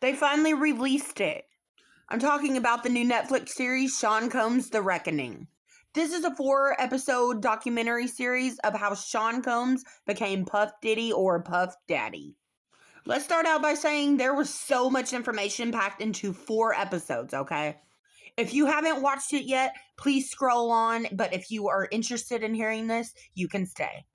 They finally released it. I'm talking about the new Netflix series, Sean Combs' The Reckoning. This is a 4-episode documentary series of how Sean Combs became Puff Diddy or Puff Daddy. Let's start out by saying there was so much information packed into 4 episodes, okay? If you haven't watched it yet, please scroll on, but if you are interested in hearing this, you can stay.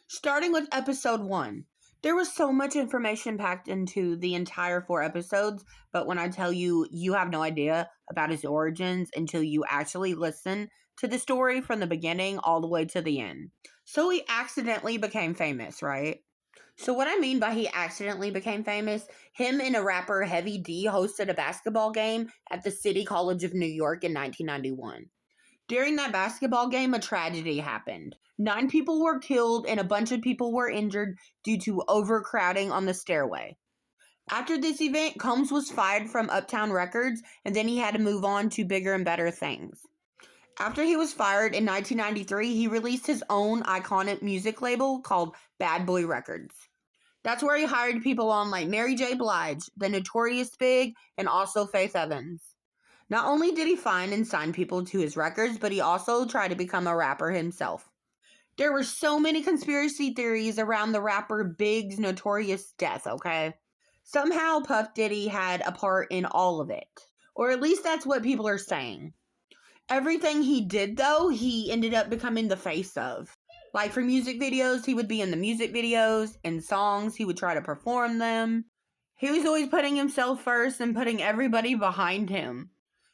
Starting with episode 1. There was so much information packed into the entire 4 episodes, but when I tell you, you have no idea about his origins until you actually listen to the story from the beginning all the way to the end. So he accidentally became famous, right? So what I mean by he accidentally became famous, him and a rapper Heavy D hosted a basketball game at the City College of New York in 1991. During that basketball game, a tragedy happened. 9 people were killed and a bunch of people were injured due to overcrowding on the stairway. After this event, Combs was fired from Uptown Records and then he had to move on to bigger and better things. After he was fired in 1993, he released his own iconic music label called Bad Boy Records. That's where he hired people on like Mary J. Blige, the Notorious Big, and also Faith Evans. Not only did he find and sign people to his records, but he also tried to become a rapper himself. There were so many conspiracy theories around the rapper Big's notorious death, okay? Somehow Puff Diddy had a part in all of it. Or at least that's what people are saying. Everything he did, though, he ended up becoming the face of. Like for music videos, he would be in the music videos. In songs, he would try to perform them. He was always putting himself first and putting everybody behind him.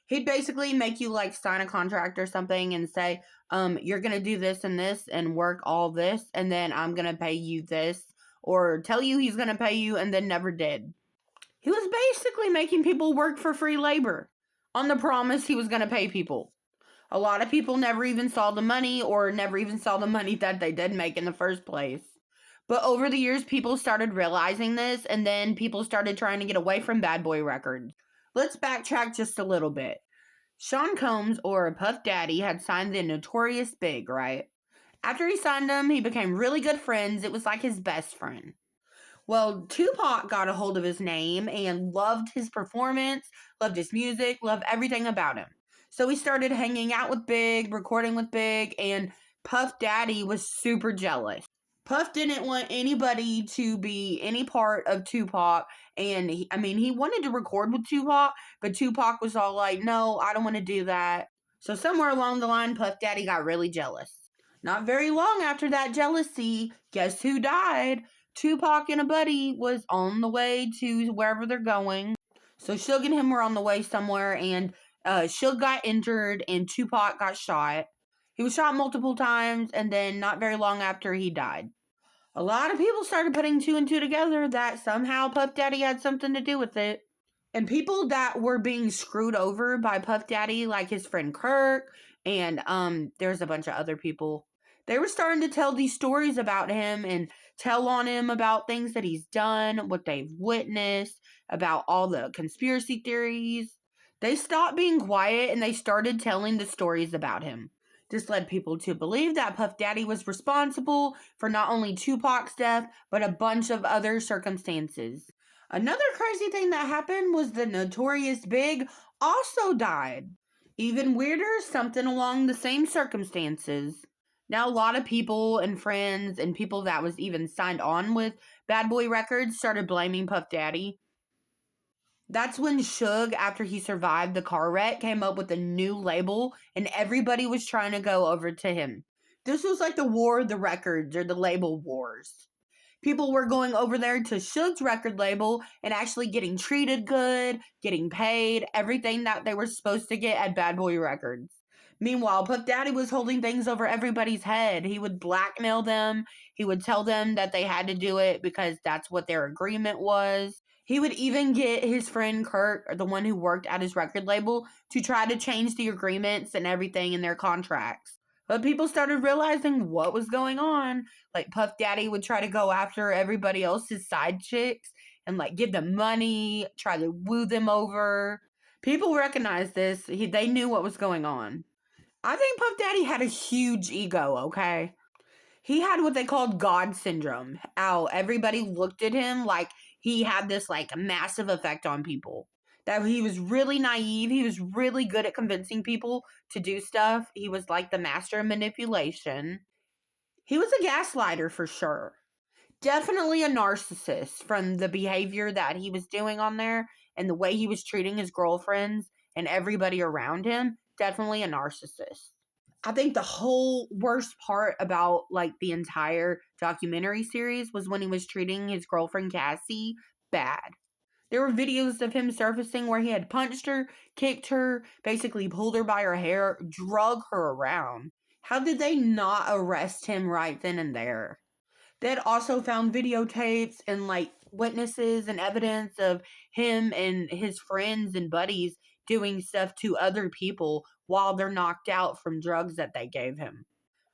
He'd basically make you like sign a contract or something and say, you're going to do this and work all this, and then I'm going to pay you this. Or tell you he's going to pay you and then never did. He was basically making people work for free labor on the promise he was going to pay people. A lot of people never even saw the money or never even saw the money that they did make in the first place. But over the years, people started realizing this, and then people started trying to get away from Bad Boy Records. Let's backtrack just a little bit. Sean Combs, or Puff Daddy, had signed the Notorious Big, right? After he signed him, he became really good friends. It was like his best friend. Well, Tupac got a hold of his name and loved his performance, loved his music, loved everything about him. So he started hanging out with Big, recording with Big, and Puff Daddy was super jealous. Puff didn't want anybody to be any part of Tupac, and he wanted to record with Tupac, but Tupac was all like, no, I don't want to do that. So somewhere along the line, Puff Daddy got really jealous. Not very long after that jealousy, guess who died? Tupac and a buddy was on the way to wherever they're going. So Suge and him were on the way somewhere, and Suge got injured and Tupac got shot. He was shot multiple times, and then not very long after, he died. A lot of people started putting 2 and 2 together that somehow Puff Daddy had something to do with it. And people that were being screwed over by Puff Daddy, like his friend Kirk, and there's a bunch of other people, they were starting to tell these stories about him and tell on him about things that he's done, what they've witnessed, about all the conspiracy theories. They stopped being quiet and they started telling the stories about him. This led people to believe that Puff Daddy was responsible for not only Tupac's death, but a bunch of other circumstances. Another crazy thing that happened was the Notorious Big also died. Even weirder, something along the same circumstances. Now, a lot of people and friends and people that was even signed on with Bad Boy Records started blaming Puff Daddy. That's when Suge, after he survived the car wreck, came up with a new label, and everybody was trying to go over to him. This was like the war of the records, or the label wars. People were going over there to Suge's record label and actually getting treated good, getting paid, everything that they were supposed to get at Bad Boy Records. Meanwhile, Puff Daddy was holding things over everybody's head. He would blackmail them. He would tell them that they had to do it because that's what their agreement was. He would even get his friend Kirk, or the one who worked at his record label, to try to change the agreements and everything in their contracts. But people started realizing what was going on. Like, Puff Daddy would try to go after everybody else's side chicks and, like, give them money, try to woo them over. People recognized this. They knew what was going on. I think Puff Daddy had a huge ego, okay? He had what they called God syndrome. How everybody looked at him like he had this like massive effect on people. That he was really naive. He was really good at convincing people to do stuff. He was like the master of manipulation. He was a gaslighter for sure. Definitely a narcissist from the behavior that he was doing on there and the way he was treating his girlfriends and everybody around him. Definitely a narcissist. I think the whole worst part about like the entire documentary series was when he was treating his girlfriend Cassie bad. There were videos of him surfacing where he had punched her, kicked her, basically pulled her by her hair, drug her around. How did they not arrest him right then and there? They had also found videotapes and like witnesses and evidence of him and his friends and buddies doing stuff to other people while they're knocked out from drugs that they gave him.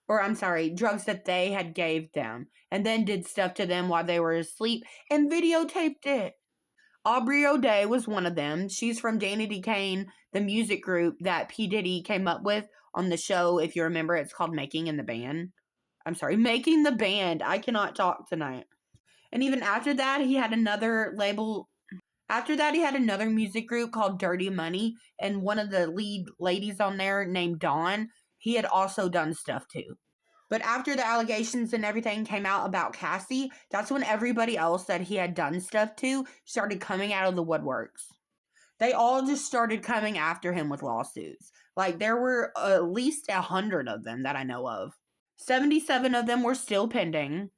Or I'm sorry, drugs that they had gave them, and then did stuff to them while they were asleep and videotaped it. Aubrey O'Day was one of them. She's from Danny D. Kane, the music group that P. Diddy came up with on the show. If you remember, it's called Making the Band. I cannot talk tonight. And even after that, he had another label. After that, he had another music group called Dirty Money. And one of the lead ladies on there named Dawn, he had also done stuff too. But after the allegations and everything came out about Cassie, that's when everybody else that he had done stuff to started coming out of the woodworks. They all just started coming after him with lawsuits. Like, there were at least 100 of them that I know of. 77 of them were still pending.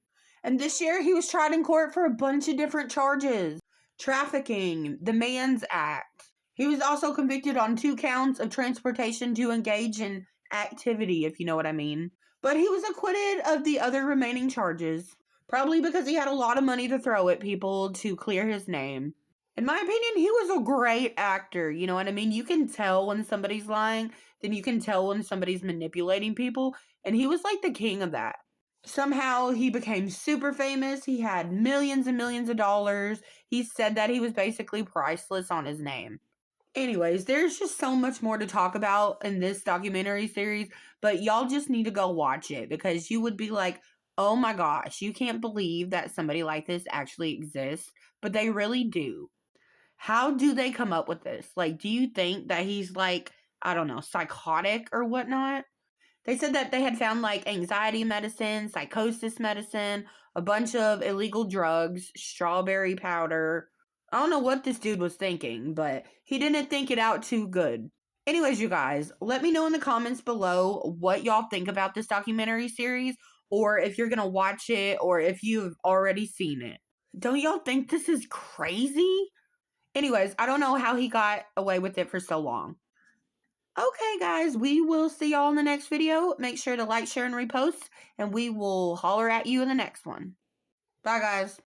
And this year, he was tried in court for a bunch of different charges. Trafficking, the Man's Act. He was also convicted on 2 counts of transportation to engage in activity, if you know what I mean. But he was acquitted of the other remaining charges, probably because he had a lot of money to throw at people to clear his name. In my opinion, he was a great actor, you know what I mean? You can tell when somebody's lying, then you can tell when somebody's manipulating people, and he was like the king of that. Somehow he became super famous. He had millions and millions of dollars. He said that he was basically priceless on his name. Anyways, there's just so much more to talk about in this documentary series, but y'all just need to go watch it because you would be like, oh my gosh, you can't believe that somebody like this actually exists, but they really do. How do they come up with this? Like, do you think that he's like, I don't know, psychotic or whatnot? They said that they had found like anxiety medicine, psychosis medicine, a bunch of illegal drugs, strawberry powder. I don't know what this dude was thinking, but he didn't think it out too good. Anyways, you guys, let me know in the comments below what y'all think about this documentary series, or if you're gonna watch it, or if you've already seen it. Don't y'all think this is crazy? Anyways, I don't know how he got away with it for so long. Okay, guys, we will see y'all in the next video. Make sure to like, share, and repost, and we will holler at you in the next one. Bye, guys.